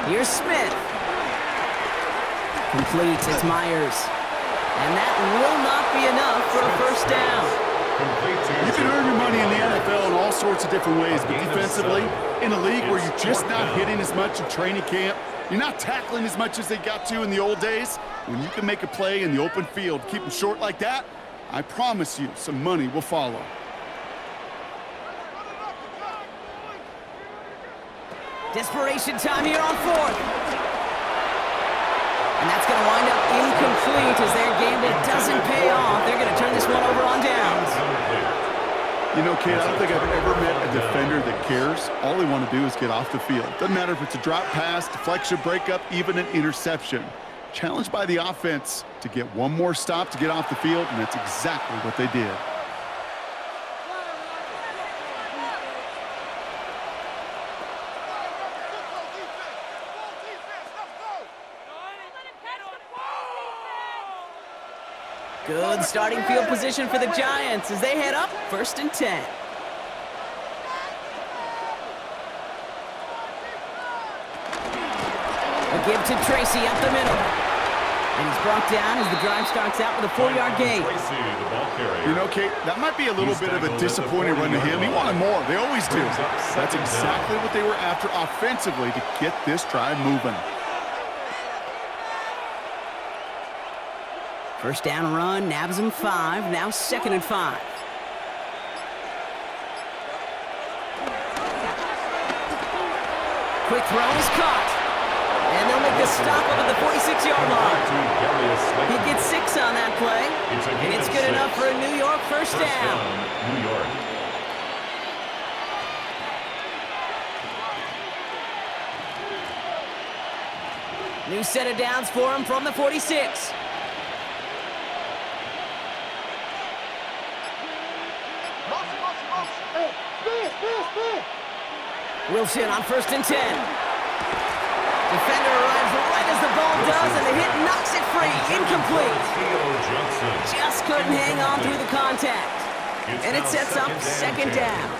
Here's Smith. Complete, it's Myers. And that will not be enough for a 1st down. You can earn your money in the NFL in all sorts of different ways, but defensively, in a league where you're just not hitting as much in training camp, you're not tackling as much as they got to in the old days, when you can make a play in the open field, keep them short like that, I promise you some money will follow. Desperation time here on 4th. And that's going to wind up incomplete as their gamble doesn't pay off. They're going to turn this one over on downs. You know, Kate, I don't think I've ever met a defender that cares. All they want to do is get off the field. Doesn't matter if it's a drop pass, deflection, breakup, even an interception. Challenged by the offense to get one more stop to get off the field, and that's exactly what they did. Good starting field position for the Giants as they head up 1st and 10. A give to Tracy up the middle. And he's brought down as the drive starts out with a 4-yard gain. You know, Kate, that might be a little bit of a disappointing run to him. He wanted more. They always do. That's exactly what they were after offensively to get this drive moving. First down run, nabs him 5, now 2nd and 5. Quick throw is caught. And they'll make the stop up at the 46-yard line. He gets 6 on that play. And it's good enough for a New York first down. New York. New set of downs for him from the 46. Wilson on 1st and 10. Defender arrives right as the ball does, and the hit knocks it free. Incomplete. Just couldn't hang on through the contact. And it sets up 2nd down.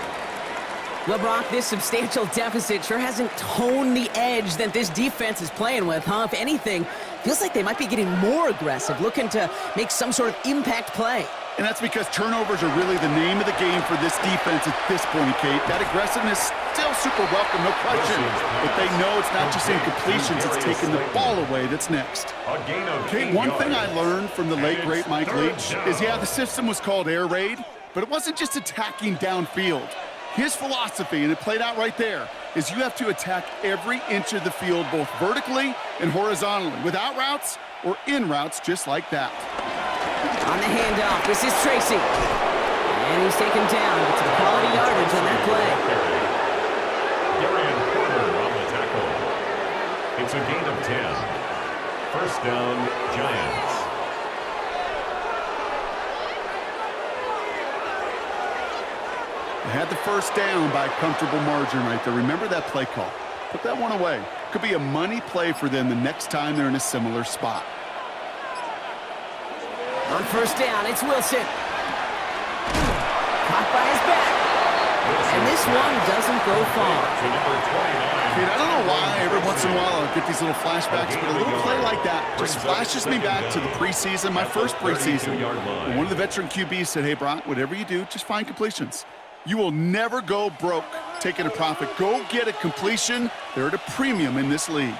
Well, Brock, this substantial deficit sure hasn't toned the edge that this defense is playing with, huh? If anything, feels like they might be getting more aggressive, looking to make some sort of impact play. And that's because turnovers are really the name of the game for this defense at this point, Kate. That aggressiveness still super welcome, no question. But they know it's not just incompletions, it's taking the ball away that's next. Kate, one thing I learned from the late, great Mike Leach is, yeah, the system was called air raid, but it wasn't just attacking downfield. His philosophy, and it played out right there, is you have to attack every inch of the field, both vertically and horizontally, without routes or in routes just like that. On the handoff, this is Tracy. And he's taken down. It's a quality yardage on that play. Darian Porter on the tackle. It's a gain of 10. First down, Giants. They had the first down by a comfortable margin right there. Remember that play call. Put that one away. Could be a money play for them the next time they're in a similar spot. On 1st down, it's Wilson. Caught by his back. And this one doesn't go far. Kate, I don't know why every once in a while I'll get these little flashbacks, but a little play like that just flashes me back to the preseason, my first preseason. And one of the veteran QBs said, hey, Brock, whatever you do, just find completions. You will never go broke taking a profit. Go get a completion. They're at a premium in this league.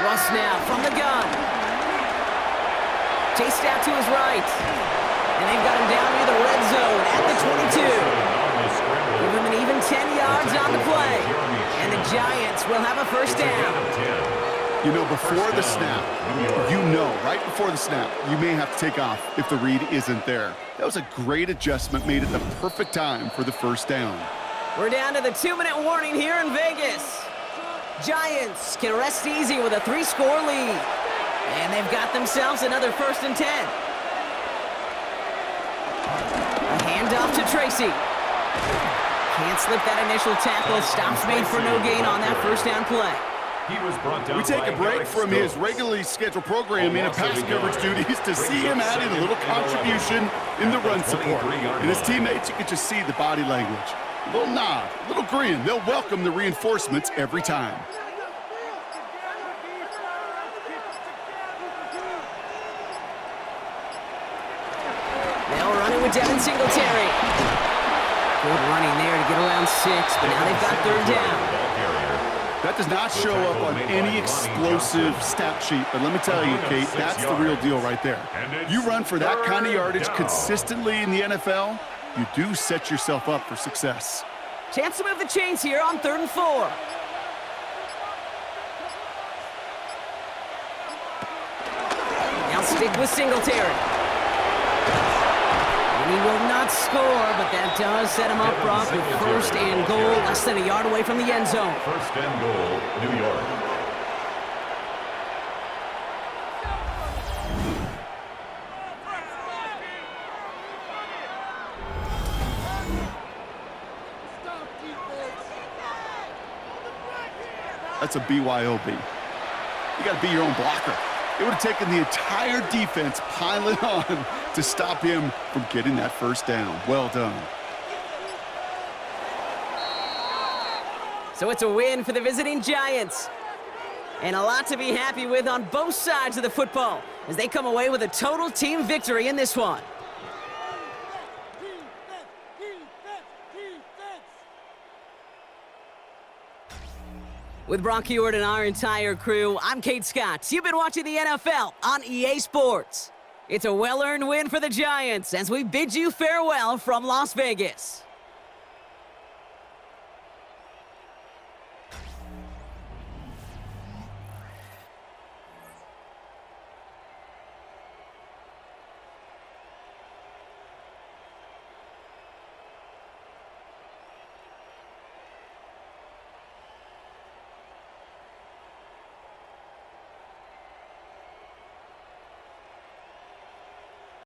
Russ now from the gun. Chased out to his right. And they've got him down near the red zone at the 22. Give him an even 10 yards on the play. And the Giants will have a first down. You know, before the snap, right before the snap, you may have to take off if the read isn't there. That was a great adjustment, made it the perfect time for the first down. We're down to the 2-minute warning here in Vegas. Giants can rest easy with a 3-score lead. And they've got themselves another 1st and 10. A handoff to Tracy. Can't slip that initial tackle. Stops made for no gain on that first down play. We take a break from his regularly scheduled programming and pass coverage duties to see him adding a little contribution in the run support. And his teammates, you can just see the body language. A little nod, a little grin. They'll welcome the reinforcements every time. They'll run it with Devin Singletary. Good running there to get around 6, but now they've got 3rd down. That does not show up on any explosive stat sheet, but let me tell you, Kate, that's the real deal right there. You run for that kind of yardage consistently in the NFL, you do set yourself up for success. Chance to move the chains here on 3rd and 4. Now stick with Singletary. And he will not score, but that does set him up, Brock, with 1st and goal, less than a yard away from the end zone. 1st and goal, New York. That's a BYOB. You got to be your own blocker. It would have taken the entire defense piling on to stop him from getting that first down. Well done. So it's a win for the visiting Giants. And a lot to be happy with on both sides of the football as they come away with a total team victory in this one. With Brock Heward and our entire crew, I'm Kate Scott. You've been watching the NFL on EA Sports. It's a well-earned win for the Giants as we bid you farewell from Las Vegas.